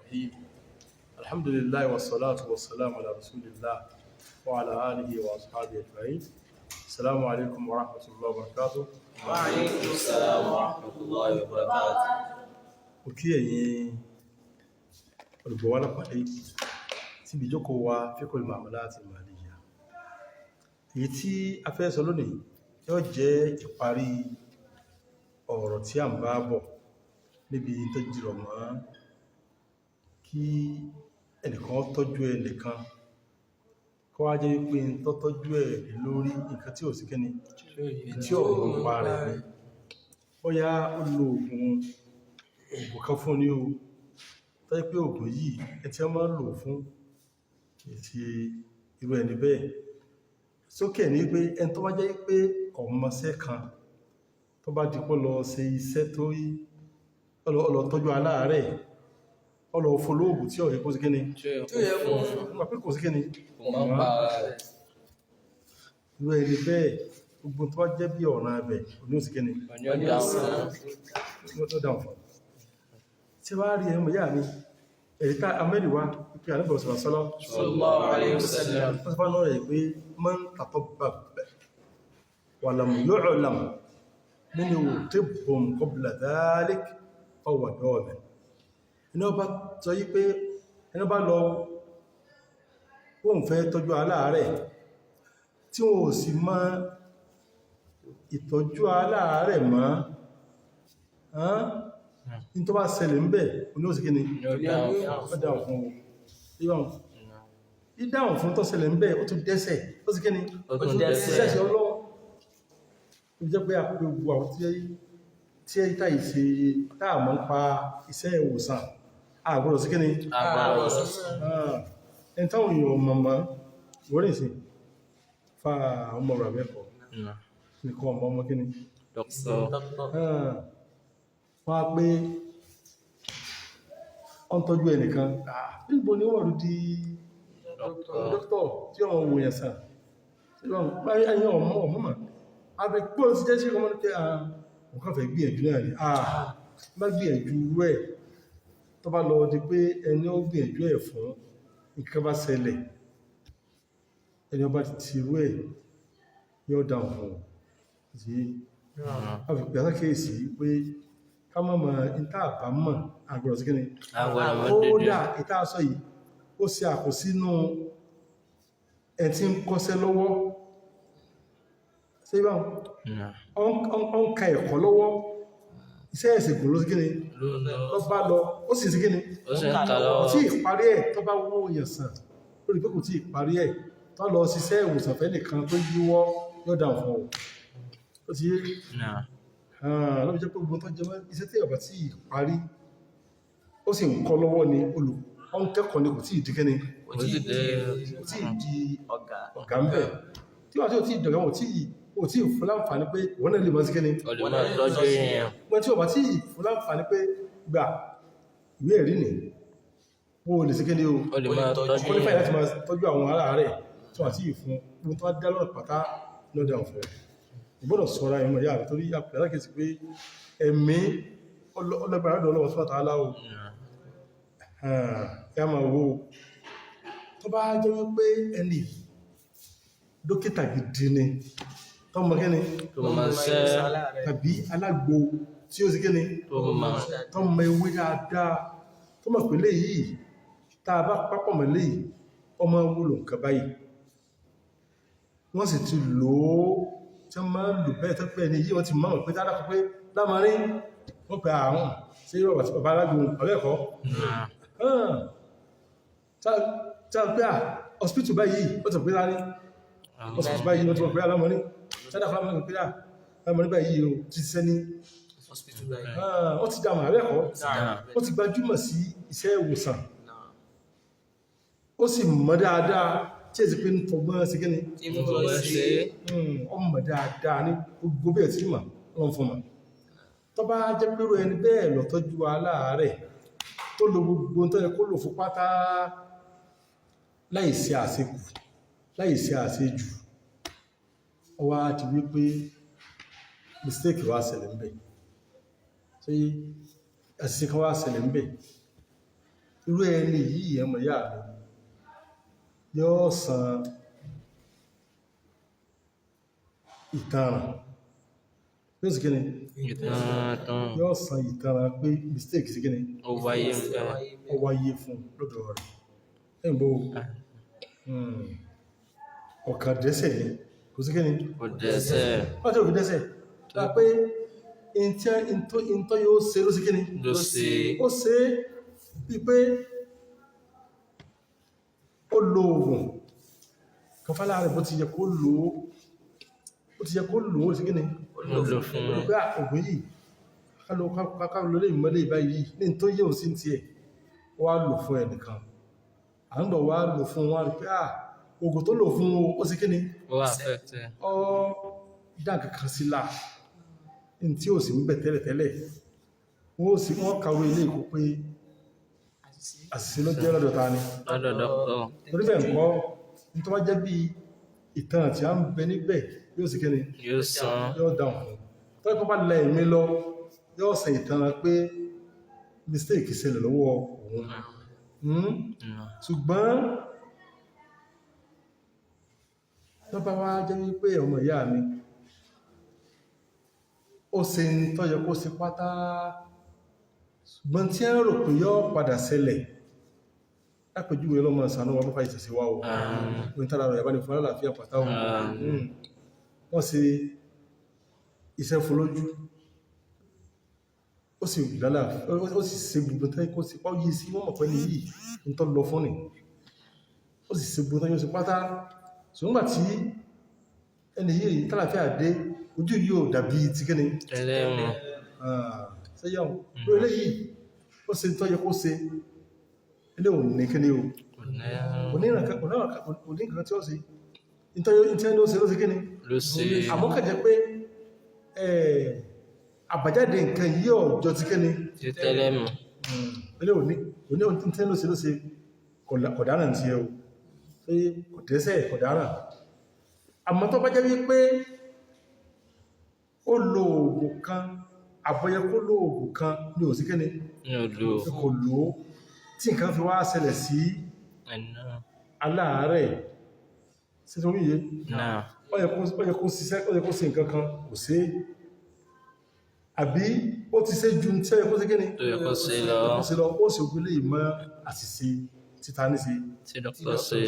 الرحيم الحمد لله والصلاة والسلام على رسول الله وعلى آله وأصحابه أجمعين. السلام عليكم ورحمة الله وبركاته. وعليكم السلام ورحمة الله وبركاته. وكي olùgbọ̀wọ́lá pàdé síbi ìjókòó wa fíkọ̀ al-mu'amalat al-maliyya. Èyí tí a fẹ́ sọ lónìí yóò jẹ́ ìparí ọ̀rọ̀ tí a ń bá bọ̀ níbi tó jìrọ̀ mọ́ kí ẹnìkan tọ́jú ẹnìkan kó wá jẹ́ wípé tó tọ́jú ẹ̀ lórí nǹkan tí ò sí kẹ́ni tí ọ̀rọ̀ ń pa rẹ̀ ní bóyá ó lo oògùn kan fún ní o tọ́jú pé oògùn yìí ẹ tí wọ́n máa ń lò fún ti irú ẹni bẹ́ẹ̀ sókè ní pé ẹni tó bá jẹ́ pé ọmọọṣẹ́ kan tó bá dípò lọ ṣe iṣẹ́ tó yí ọlọ tọ́jú aláàárẹ̀ ọlọ folóògùn tí ọ̀rẹ́ kó sí kíni pé kò sí kíni irú ẹni bẹ́ẹ̀ gbogbo tó bá jẹ́ bí ọ̀ràn abẹ̀ ní ó sí kíni ló dáhùn fún tí wá rí ẹmọ yà ní ẹ̀ríta amẹ́rìwá pípẹ́ àníbọ̀ sallallahu alayhi wa sallam bá lọ́rọ̀ ẹ̀ pé man tatabbab wa lam yu'lam minhu tibbun qabla dhalik fahuwa damin. Iná bá sọ yí pé ẹni bá lọ wọ́n fẹ́ tọ́jú aláàárẹ̀ tí wọ́n ò sì mọ̀ ìtọ́jú aláàárẹ̀ mọ́ ní tó bá ṣẹlẹ̀ ń bẹ̀ oní òsì kí ni ìdáhùn fún tó ṣẹlẹ̀ ń bẹ̀ ó tún dẹ́ṣẹ̀ ó sì kí ni ṣẹ́ṣẹ́ ọlọ́wọ́ ó jẹ́ pé àpapọ̀ gbogbo àwọn tí ẹ táì ṣe táàmọ́ ń pa iṣẹ́ ìwòsàn àgbọ̀rọ̀ sí kí ni ẹni táwọn èèyàn mọ̀mọ́ wọ́n sí fa ọmọ rẹ̀ mẹ́kọ̀ọ́ nìkan ọmọ kí ni wọ́n á pé ọ́n tọ́jú ẹnìkan níbo ni wọ́n rú di dókítọ̀ tí ọmọ wo yẹn sàn ẹ̀yìn ọmọ mọ̀ abẹ́ pọ́ sí jẹ́ sí ọmọ ní pé wọ́n kàn fẹ́ gbìyànjú náà ni bá gbìyànjú rẹ̀ tó bá lọ di pé ẹni ó gbìyànjú ẹ̀ fún nǹkan bá ṣẹlẹ̀ ẹni ọba ti rú ẹ̀ yóò dáhùn fún sí a fi pẹ̀lú kéèsì pé ká mọ́ mọ̀ ìta àbámọ̀ àgbọ̀rọ̀ sí kíni ó dà ìta aṣọ yìí ó ṣe àkósínú ẹ̀ tí ń kọ́ṣẹ́ lọ́wọ́ ṣe bá ọ́n ka ẹ̀kọ́ lọ́wọ́ iṣẹ́ ẹ̀sìnkú ló sí kíni lọ bá lọ ó sì sí kíni tí ìparí ẹ̀ tó bá wó yẹn sàn lórí pé kò tí ìparí ẹ̀ tó lọ ṣiṣẹ́ ìwòsàn fẹ́ nìkan tó yíwọ́ yóò dáhùn fún ó ti yé lọ́bí jẹ́ pé gbogbo tó jẹmọ́ iṣẹ́ tí ọ̀bá tí ìparí ó sì ń kọ́ lọ́wọ́ ni olùkọ́ kẹ́kọ̀ọ́ ni kò tí ìdíkẹ́ ni kò tí ìdí ọ̀gá ń bẹ̀ tí wọ́n tí ó tí ìdọ̀gá wọ́n tí ìfún láǹfààní pé wọ́n náà lè mọ́ sí kẹ́ ni wọ́n tí ọ̀bá tí ìfún láǹfààní pé gbà ìwé ẹ̀rí ni ó lè sí kẹ́ ni ó lè fàyè láti máa tọ́jú àwọn ará rẹ̀ tí wọ́n tí ìfún gbogbo tó wá dá lọ́rọ̀ pátá lọ́dà ọ̀fẹ́ ìgbọ́dọ̀ sọ́ra ìmọ̀ ìyá rẹ̀ torí àpẹẹrẹkẹsì pé ẹ̀mí ọlọ́gbàrádọ̀ ọlọ́wọ́ sọ́ta aláwọ̀ ya ma wo tó bá jẹ́ wípé ẹni dókítà gidi ni tó mọ̀ kẹ́ni tàbí alágbo tí ó sì kẹ́ni tó mọ̀ ewé dáadáa tó mọ̀ pẹ̀lẹ̀ yìí tá a bá pápọ̀ mẹ́lẹ̀ yìí ọmọ wúlò nǹkan báyìí wọ́n sì ti lòó tí wọ́n máa lò bẹ́ẹ̀ tó pẹ́ ní yí wọ́n ti máa pẹ́ dáadáa pé lámarí wọ́n pẹ́ àrùn sí ìrọ̀wà sí bàbá alágbò ọlẹ́ẹ̀kọ́ tí a pẹ́ à hospital báyìí ó ti pẹ́ lárí hospital báyìí wọ́n ti pẹ́ alámarí sádà fún pẹ́ alámarí báyìí ó ti ṣiṣẹ́ ní hospital báyìí ó ti dámà alẹ́ẹ̀kọ́ ó ti gbajúmọ̀ sí iṣẹ́ ìwòsàn ó sì mọ̀ dáadáa tí èsì pé ń fọgbọ́n sí kí ni ọmọ dáadáa ní gbogbo bẹ́ẹ̀ tí mà wọ́n fún ma tó bá jẹ́ pẹ́rọ ẹni bẹ́ẹ̀ lọ tọ́jú aláàárẹ̀ tó lo gbogbo tó yẹ kó lò fún pátá láìsí àṣekù láìsí àṣejù ọwá ti wí pé mistake wá ṣẹlẹ̀ ń bẹ̀ tí àṣìṣe kan wá ṣẹlẹ̀ ń bẹ̀ irú ẹni yìí ẹmọ̀ ìyá mi yóò san ìtanràn yóò sì kíni yóò san ìtanràn pé mistake sí kíni ó wáyé ó wáyé fún lọ́dọ̀ rẹ̀ ẹ̀bọ̀ ọ̀kan dẹ́sẹ̀ ni kò sí kíni kò dẹ́ṣẹ̀ wọ́n tí ò fi dẹ́sẹ̀ tá pé ìntọ́ yóò ṣe ló sí kíni ló ṣe ó ṣe bí pé ó lo oògùn kan fálá rẹ̀ bó ti yẹ kó lò ó sí kíni ó lò fún pé oògùn yìí káàkiri lè mọ́lé ìbáyìí ní tó yíò sí ti ẹ̀ wá lò fún ẹnìkan à ń bọ̀ wá lò fún wá rí pé oògùn tó lò fún ó sí kíni ó affected ọ dáǹkà kan sí láà ní tí ó sì ń bẹ̀ tẹ́lẹ̀tẹ́lẹ̀ wọ́n kàwé ilé ìkó pé àṣìṣe ló jẹ́ lọ́dọ̀ ta ni lọ́dọ̀ dọ́kítọ̀ torí bẹ́ẹ̀ ńkọ́ ní tó wá jẹ́ bí ìtàn tí a ń bẹ níbẹ̀ yóò sì kíni yóò san yóò dáhùn fún tó ẹkọ́ bá lẹ ìmí lọ yóò sẹ ìtàn pé mistake ṣẹlẹ̀ lọ́wọ́ òun ṣùgbọ́n tó bá wá jẹ́ wípé ọmọ ìyá mi ó ṣe ń tó yẹ kó ṣe pátá ṣùgbọ́n tí a ń rò pé yóò padà ṣẹlẹ̀ lápẹjúwé lọ́mọ ìsànú wọn mọ́fà ìtẹ̀sí wá o wọ́n tàbí rẹ̀ bá ní fún àlàáfíà pàtà o wọ́n ṣe iṣẹ́ fún lójú ó sì lálà ó sì ṣe gbogbo tẹ́ kó sí pọ́ yìí sí wọ́n mọ̀ pẹ́ ní yìí ń tọ́ lọ fún ni ó sì ṣe gbogbo tẹ́ yóò sí pátá ṣùgbọ́n tí ẹni yìí tàlàfíà dé ojú yóò dàbí ti gẹ́ni ẹlẹ́rìn sẹ́yàn ló eléyìí ó ṣe tọ́ yẹ kó ṣe ilé òun ní kíní o onírànkan tí ó ṣe ìtẹ́ni ó ṣe ló ṣe kíní ló ṣe àmọ́ kẹjẹ pé àbájáde nǹkan yí ọjọ́ ti kíní tí tẹ́lẹ̀ mọ̀ ilé òun ìtẹ́ni ó ṣe ló ṣe kọ̀dáràn tí ẹ o pé kò tẹ́sẹ̀ kọ̀dáràn àmọ́ tó bá jẹ́ wípé ó lo oògùn kan àbọ̀yẹ kó lo oògùn kan ní òsì kíní kò lò ó tí nǹkan fi wá ṣẹlẹ̀ sí aláàárẹ̀ sí torí yé ó yẹ kó ṣiṣẹ́ ó yẹ kó ṣe nǹkan kan kò ṣe àbí ó ti ṣe ju tí ó yẹ kó ṣe kíní tó yẹ kó ṣe lọ ó sì ogun lè mọ́ àṣìṣe títa ní sí tí dókítà ṣe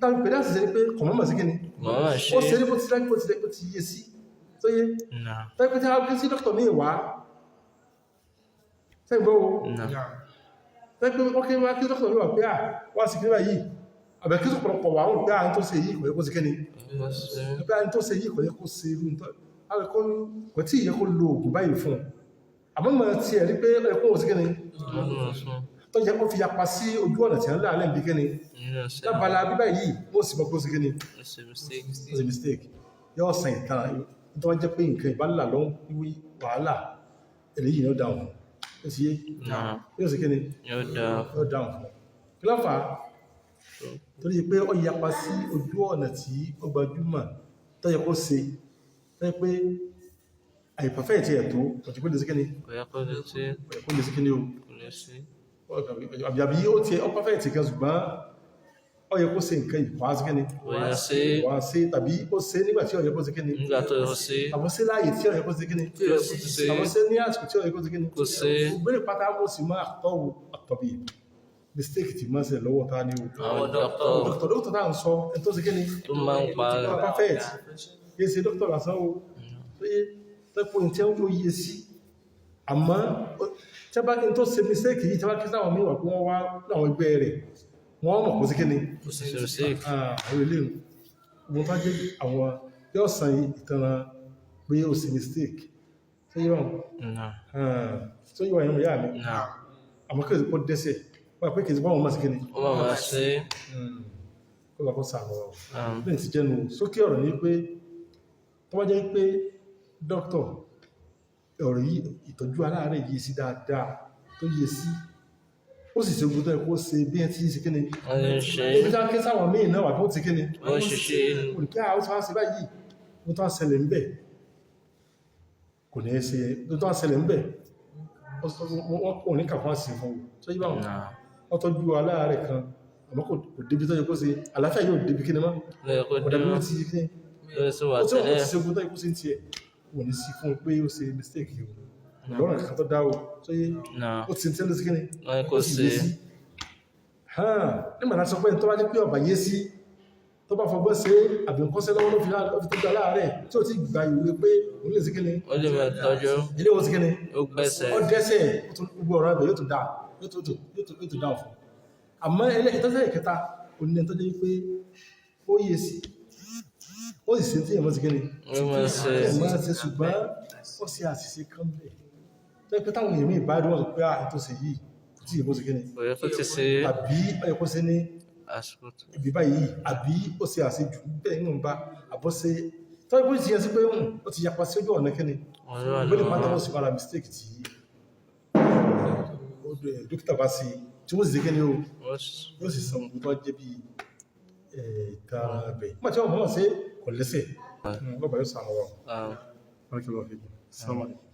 dábí pẹ̀lú àṣìṣe ní pé kọ̀mọ́mọ̀ sí kíní mọ́mọ̀ ṣe ó ṣe ní bó ti dájú bó ti yé sí tó yé tẹ́gbẹ́ tí a gbé sí dókítà ní ìwá tẹ́gbẹ́ o tẹ́gbẹ́ wọ́n kí wá kí dókítà ní wà pé wá sí kíní báyìí àbẹ̀ kí sọ̀pọ̀lọpọ̀ wà wọ́n pé à ń tó ṣe yìí kò yẹ kó sí kíní pé à ń tó ṣe yìí kò yẹ kó ṣe irú kò tí ìyẹ kó lo ògùn báyìí fún àmọ́ mọ̀ tí ẹ̀ rí pé ẹkùn ò sí kíní tó jẹ́ kó fi yapa sí ojú ọ̀nà tí a ń láàrín bí kíní lábala bíbá yìí ó sì mọ́ pé ó sí kíní ó sì mistake yóò sàn ìtàn tó wọ́n jẹ́ pé nǹkan ìbálà lọ wí wàhálà eléyìí yóò dáhùn ó sì yé yóò sì kíní yóò dáhùn fún kí ló fà á torí pé ó yapa sí ojú ọ̀nà tí ó gbajúmọ̀ tó yẹ kó ṣe tó yẹ pé àìpàfẹ́ ìtì ẹ̀tọ́ ọ̀tí kó lè sí kíní kó lè sí kíní o àbí ó ti ọpàfẹ́ ìtì kan ṣùgbọ́n ó yẹ kó ṣe nǹkan ìpá sí kíní wà sí tàbí ó ṣe nígbà tí ó yẹ kó sí kíní àbọ̀ sí láàyè tí ó yẹ kó sí kíní àbọ̀ sí ní àsìkò tí ó yẹ kó sí kíní gbére pátá ó sì máa tọ́wọ́ àtọ̀bí mistake ti máa ṣe lọ́wọ́ ta ní o dókítà náà ń sọ ẹni tó sí kíní tó máa ń pa perfect yé ṣe dókítà lásán o tó yé tẹ́pọ̀ ní tí ó yé sí àmọ́ tẹ́bá kí n tó ṣe mistake yìí tẹ́bá kí sáwọn míwà kí wọ́n wá láwọn ẹgbẹ́ rẹ̀ wọ́n mọ̀ kó sí kíní àwọn ilé wọn bá jẹ́ àwọn yóò san ìtanràn pé ó ṣe mistake tó yíwọ̀n tó yíwọ̀n ìrìn ìyá mi àmọ́ kí ó dẹ́sẹ̀ wọ́n pé kìí báwọn máa sí kíní kó lọ kó sàmọ́ lẹ́yìn ti jẹ́nu sókè ọ̀rọ̀ ní pé tó bá jẹ́ pé dókítà ọ̀rọ̀ yìí ìtọ́jú aláàárẹ̀ yìí sí dáadáa tó yẹ sí ó sì ṣe gbogbo ẹ̀kọ́ ṣe bí ẹ ti ṣe kíni ibi tí a kí sáwọn míì náà wà tó ti kíni olùkẹ́ àwọn tí wọ́n ṣe báyìí wọ́n tó ṣẹlẹ̀ ń bẹ̀ kò ní ṣe tó tó ṣẹlẹ̀ ń bẹ̀ wọ́n kò ní kàfán sí fún tó yí báwọn Náà. wọ́n tọ́jú aláàrẹ̀ kan àmọ́ kò débi tó yẹ kó ṣe àlàáfíà yóò débi kí ni mọ́ Lẹ́yìn kó ọ̀dà bí dúró. ó ti kí Yóò sì wà ó tí wọ́n tẹ́lẹ̀. ti ṣe ogun tó yẹ kó ṣe ń tiẹ̀ kò ní sí fún un pé ó ṣe mistake yìí o lọ́rùn kankan tó dá o tó yé Náà. ó ti ń tẹ́lẹ̀ sí kí ni Wọ́n kò ó sì yé sí. sí nígbà láti sọ pé tó bá jẹ́ pé ọ̀bà yé sí tó bá fọgbọ́n ṣe àbí nǹkan ṣe lọ́wọ́ ló fi tọ́jú aláàrẹ̀ tí ó ti gba ìwé pé òun lè sí kí ni Ó lè máa tọ́jú. ilé wọn sí kí ni Ó gbẹ́sẹ̀. ó dẹ́sẹ̀ gbogbo ọ̀rọ̀ ẹbẹ̀ yóò tún dá yóò tún dá fún àmọ́ ìtọ́jẹ́ ìkẹta onílẹ̀ tó jẹ́ pé ó yé sí ó sì ṣe tí èèmọ́ sí kí ni Ó máa ṣe. èèmọ́ ṣe ṣùgbọ́n ó ṣe àṣìṣe kan bẹ̀ tó yẹ pé táwọn èèyàn míì bá rí wọn sọ pé ètò ṣe yìí kò tí èèmọ́ sí kí ni Kò yẹ kó ti ṣe àbí ó yẹ kó ṣe ní àsìkò tó. ibi báyìí àbí ó ṣe àṣejù bẹ́ẹ̀ ń bá àbọ̀ ṣe tó yẹ kó ti yẹ sí pé ó ti yapa sí ojú ọ̀nà kí ni Ọjọ́ wà ìgbélé pátá lọ́wọ́. wọ́n sì bára mistake tí dókítà bá sí tí wọ́n sì ṣe kí ni o yóò sì san ohun tó jẹ́ bí ìtara bẹ̀ nígbà tí wọ́n mọ̀ sí kò lẹ́sẹ̀ bọ́bá yóò sàmọ́ wọn. Ah. Barakallahu fikum. Assalamu alaikum.